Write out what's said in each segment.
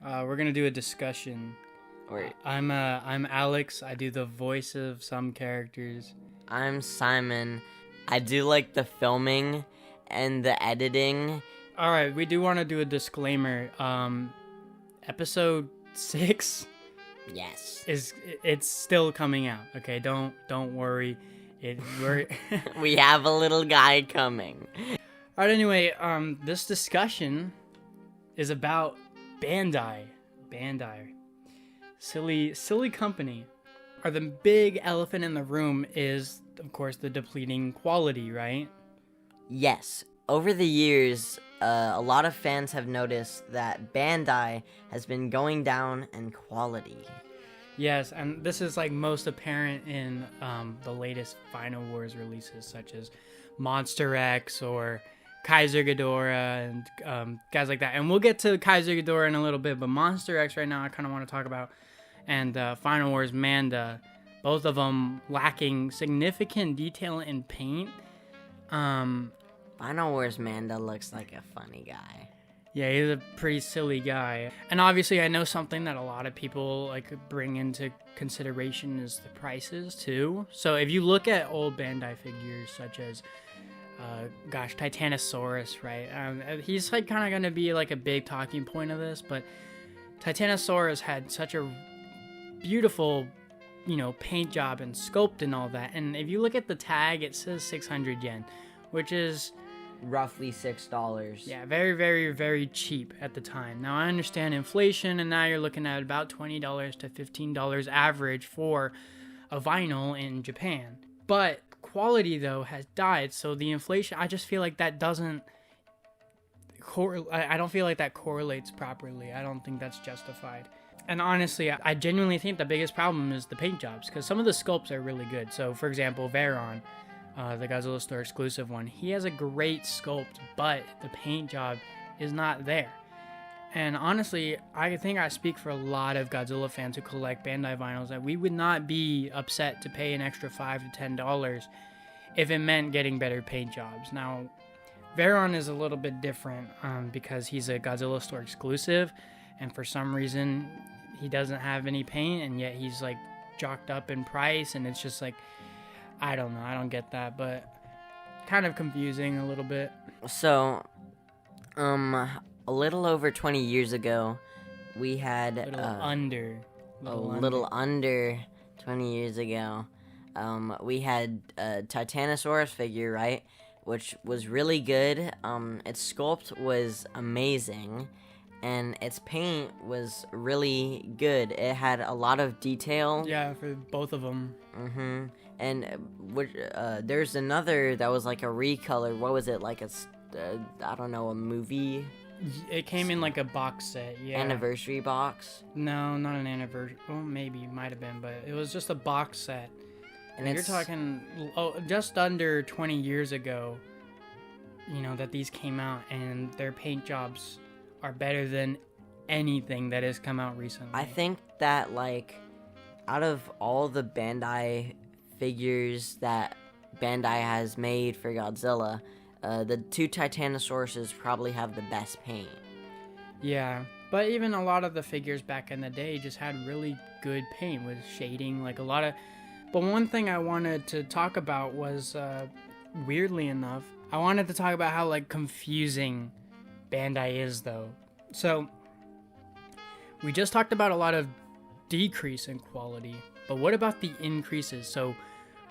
We're gonna do a discussion. Wait. I'm Alex. I do the voice of some characters. I'm Simon. I do like the filming and the editing. All right, we do want to do a disclaimer. Episode 6 Yes. it's still coming out. Okay, don't worry. We're We have a little guy coming. all right. Anyway, this discussion is about Bandai. Silly company. The big elephant in the room is, of course, the depleting quality, right? Yes. Over the years, a lot of fans have noticed that Bandai has been going down in quality. Yes, and this is like most apparent in the latest Final Wars releases, such as Monster X or Kaiser Ghidorah and guys like that. And we'll get to Kaiser Ghidorah in a little bit, but Monster X right now I kind of want to talk about. And Final Wars Manda, both of them lacking significant detail in paint. Final Wars Manda looks like a funny guy. Yeah, he's a pretty silly guy. And obviously I know something that a lot of people like bring into consideration is the prices too. So if you look at old Bandai figures such as Titanosaurus, right? He's like kind of going to be like a big talking point of this, but Titanosaurus had such a beautiful, paint job and sculpt and all that. And if you look at the tag, it says 600 yen, which is Roughly $6. yeah, very, very, very cheap at the time. Now I understand inflation, and now you're looking at about $20 to $15 average for a vinyl in Japan. But quality though has died, so the inflation, I just feel like that doesn't I don't feel like that correlates properly. I don't think that's justified. And honestly, I genuinely think the biggest problem is the paint jobs, because some of the sculpts are really good. So for example, Veron, the Godzilla store exclusive one, he has a great sculpt, but the paint job is not there. And honestly, I think I speak for a lot of Godzilla fans who collect Bandai vinyls that we would not be upset to pay an extra $5 to $10 if it meant getting better paint jobs. Now, Veron is a little bit different because he's a Godzilla store exclusive, and for some reason he doesn't have any paint, and yet he's like jocked up in price, and it's just like, I don't know, I don't get that, but kind of confusing a little bit. So, a little over 20 years ago, we had A little under 20 years ago, we had a Titanosaurus figure, right? Which was really good. Its sculpt was amazing, and its paint was really good. It had a lot of detail. Yeah, for both of them. Mm-hmm. And there's another that was like a recolor. What was it? Like I don't know, a movie? It came in like a box set, yeah. Anniversary box? No, not an anniversary. Well, maybe, might have been, but it was just a box set. And you're talking just under 20 years ago, that these came out, and their paint jobs are better than anything that has come out recently. I think that, like, out of all the Bandai figures that Bandai has made for Godzilla, the two Titanosauruses probably have the best paint. Yeah, but even a lot of the figures back in the day just had really good paint with shading, like a lot of... But one thing I wanted to talk about was, weirdly enough, I wanted to talk about how, like, confusing Bandai is, though. So, we just talked about a lot of decrease in quality, but what about the increases? So,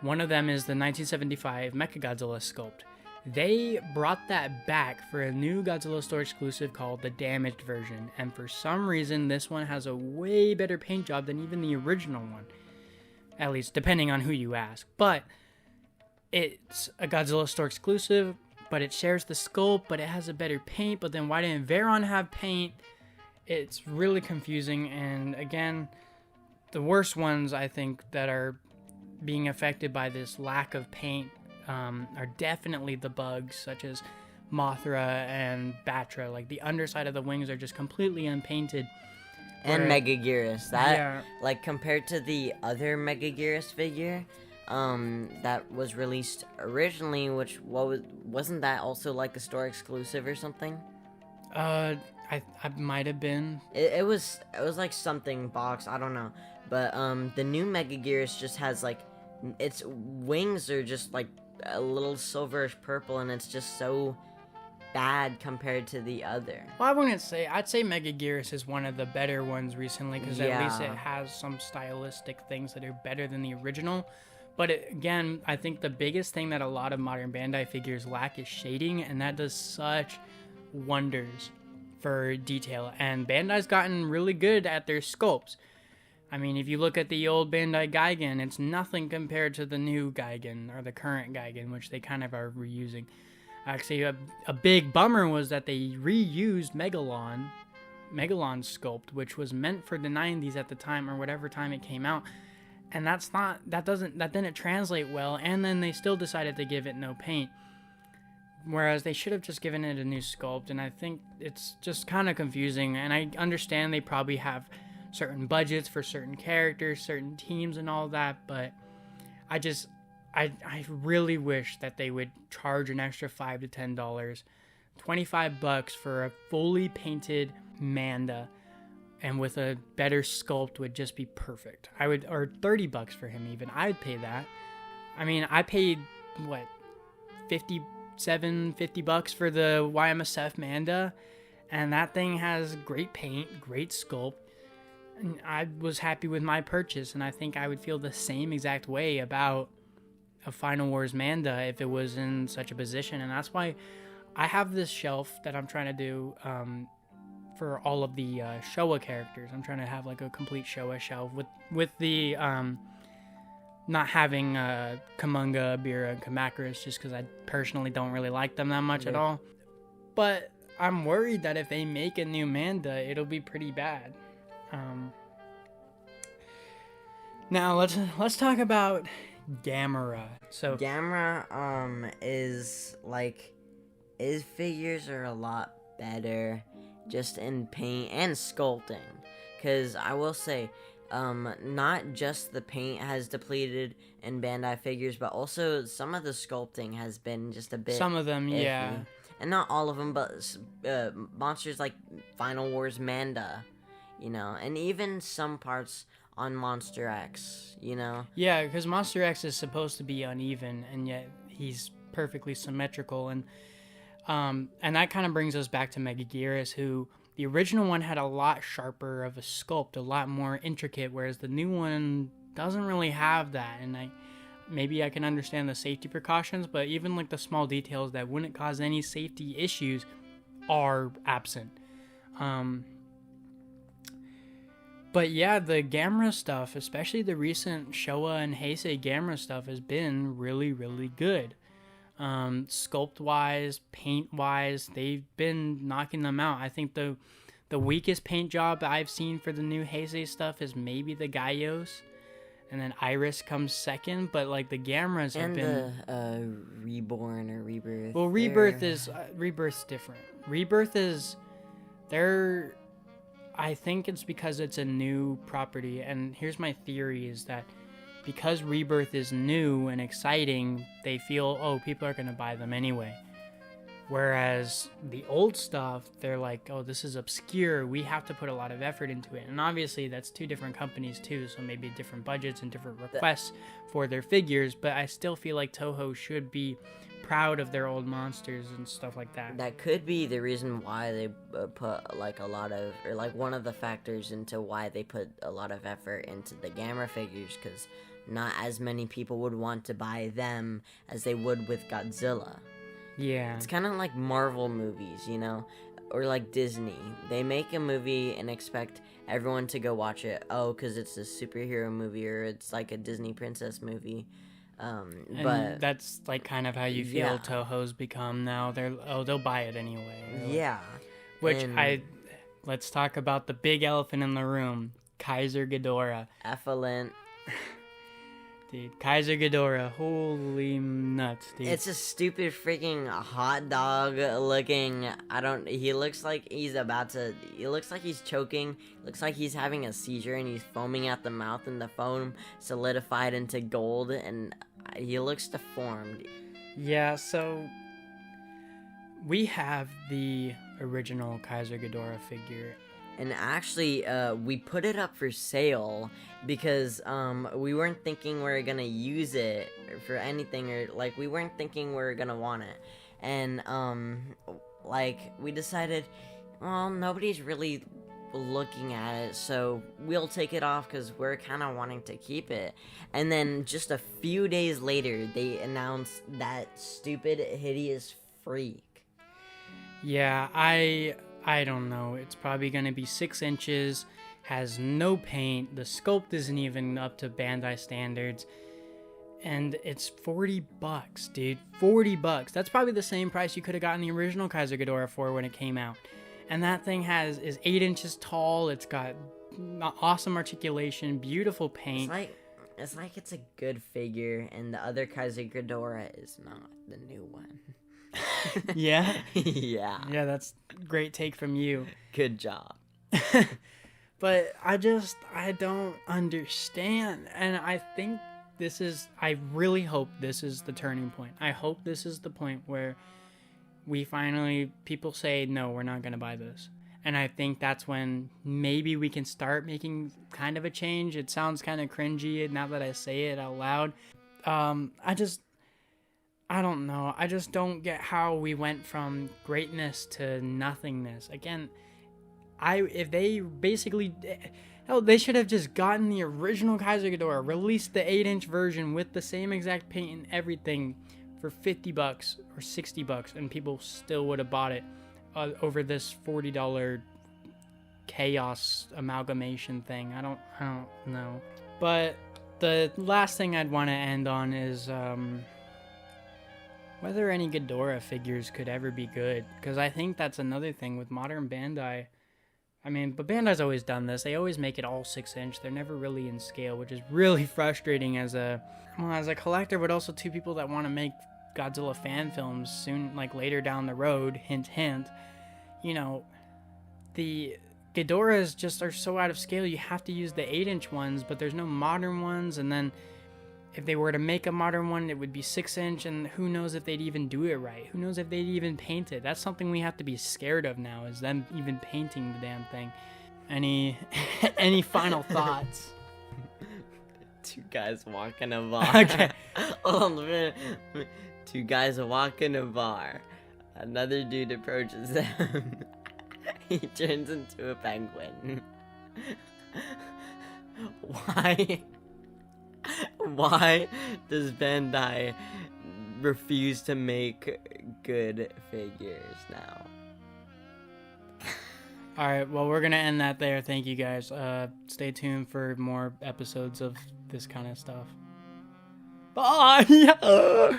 one of them is the 1975 Mechagodzilla sculpt. They brought that back for a new Godzilla store exclusive called the damaged version, and for some reason, this one has a way better paint job than even the original one. At least, depending on who you ask. But it's a Godzilla store exclusive, but it shares the sculpt, but it has a better paint. But then why didn't Veron have paint? It's really confusing. And again, the worst ones, I think, that are being affected by this lack of paint are definitely the bugs, such as Mothra and Batra. Like, the underside of the wings are just completely unpainted. And Megaguirus. That, yeah. Like, compared to the other Megaguirus figure that was released originally, which wasn't that also like a store exclusive or something? I I might have been. It was like something box, I don't know. But the new Megagearus just has like its wings are just like a little silverish purple, and it's just so bad compared to the other. Well, I wouldn't say. I'd say Megagearus is one of the better ones recently because at least it has some stylistic things that are better than the original. But again, I think the biggest thing that a lot of modern Bandai figures lack is shading, and that does such wonders for detail. And Bandai's gotten really good at their sculpts. I mean, if you look at the old Bandai Gigan, it's nothing compared to the new Gigan, or the current Gigan, which they kind of are reusing. Actually, a big bummer was that they reused Megalon's sculpt, which was meant for the 90s at the time, or whatever time it came out. And that didn't translate well, and then they still decided to give it no paint. Whereas they should have just given it a new sculpt, and I think it's just kind of confusing. And I understand they probably have certain budgets for certain characters, certain teams, and all that, but I really wish that they would charge an extra $5 to $10, $25 for a fully painted Manda, and with a better sculpt would just be perfect. Or $30 for him even. I'd pay that. I mean, I paid what, $50 for the YMSF Manda, and that thing has great paint, great sculpt. And I was happy with my purchase, and I think I would feel the same exact way about a Final Wars Manda if it was in such a position. And that's why I have this shelf that I'm trying to do for all of the Showa characters. I'm trying to have like a complete Showa shelf with the not having Kamunga, Abira, and Kamakuras, just because I personally don't really like them that much at all. But I'm worried that if they make a new Manda, it'll be pretty bad. Now let's talk about Gamera. So Gamera is like, his figures are a lot better just in paint and sculpting, because I will say not just the paint has depleted in Bandai figures, but also some of the sculpting has been just a bit some of them iffy. Yeah, and not all of them, but monsters like Final Wars Manda, and even some parts on Monster X, Yeah, because Monster X is supposed to be uneven, and yet he's perfectly symmetrical, and that kind of brings us back to Megagearus, who the original one had a lot sharper of a sculpt, a lot more intricate, whereas the new one doesn't really have that. And maybe I can understand the safety precautions, but even like the small details that wouldn't cause any safety issues are absent. But yeah, the Gamera stuff, especially the recent Showa and Heisei Gamera stuff, has been really, really good. Sculpt-wise, paint-wise, they've been knocking them out. I think the weakest paint job I've seen for the new Heisei stuff is maybe the Gaios, and then Iris comes second, but like the Gameras have been... And the Reborn or Rebirth. Well, Rebirth's different. Rebirth is... I think it's because it's a new property, and here's my theory is that because Rebirth is new and exciting, they feel, people are going to buy them anyway. Whereas the old stuff, they're like, this is obscure, we have to put a lot of effort into it. And obviously that's two different companies too, so maybe different budgets and different requests for their figures, but I still feel like Toho should be proud of their old monsters and stuff like that. That could be the reason why they put like a lot of, or like one of the factors into why they put a lot of effort into the Gamera figures, because not as many people would want to buy them as they would with Godzilla. Yeah. It's kind of like Marvel movies, or like Disney. They make a movie and expect everyone to go watch it, because it's a superhero movie or it's like a Disney princess movie. But that's like kind of how you feel Toho's become now. They'll buy it anyway. Yeah. Let's talk about the big elephant in the room, Kaiser Ghidorah. Effluent. Dude, Kaiser Ghidorah, holy nuts, dude. It's a stupid freaking hot dog looking, he looks like he's choking, looks like he's having a seizure and he's foaming at the mouth and the foam solidified into gold and he looks deformed. Yeah, so we have the original Kaiser Ghidorah figure. And actually, we put it up for sale because we weren't thinking we were gonna use it for anything, or like we weren't thinking we were gonna want it. And like we decided, well, nobody's really looking at it, so we'll take it off because we're kind of wanting to keep it. And then just a few days later, they announced that stupid, hideous freak. Yeah, I don't know. It's probably going to be 6 inches, has no paint, the sculpt isn't even up to Bandai standards, and it's $40, dude. $40. That's probably the same price you could have gotten the original Kaiser Ghidorah for when it came out. And that thing is 8 inches tall. It's got awesome articulation, beautiful paint. It's like it's a good figure, and the other Kaiser Ghidorah is not the new one. Yeah? Yeah. Yeah, that's a great take from you. Good job. But I don't understand. And I really hope this is the turning point. I hope this is the point where people say, no, we're not going to buy this. And I think that's when maybe we can start making kind of a change. It sounds kind of cringy now that I say it out loud. I don't know. I just don't get how we went from greatness to nothingness. Again, if they basically... Hell, they should have just gotten the original Kaiser Ghidorah, released the 8-inch version with the same exact paint and everything for $50 or $60, and people still would have bought it over this $40 chaos amalgamation thing. I don't know. But the last thing I'd want to end on is whether any Ghidorah figures could ever be good, because I think that's another thing with modern Bandai. I mean, but Bandai's always done this. They always make it all 6-inch. They're never really in scale, which is really frustrating as a collector, but also to people that want to make Godzilla fan films soon, like later down the road. Hint, hint. You know, the Ghidorahs just are so out of scale. You have to use the 8-inch ones, but there's no modern ones. And then if they were to make a modern one, it would be 6-inch, and who knows if they'd even do it right? Who knows if they'd even paint it? That's something we have to be scared of now, is them even painting the damn thing. Any final thoughts? Two guys walk in a bar. Okay. Two guys walk in a bar. Another dude approaches them. He turns into a penguin. Why does Bandai refuse to make good figures now? Alright, well, we're going to end that there. Thank you, guys. Stay tuned for more episodes of this kind of stuff. Bye!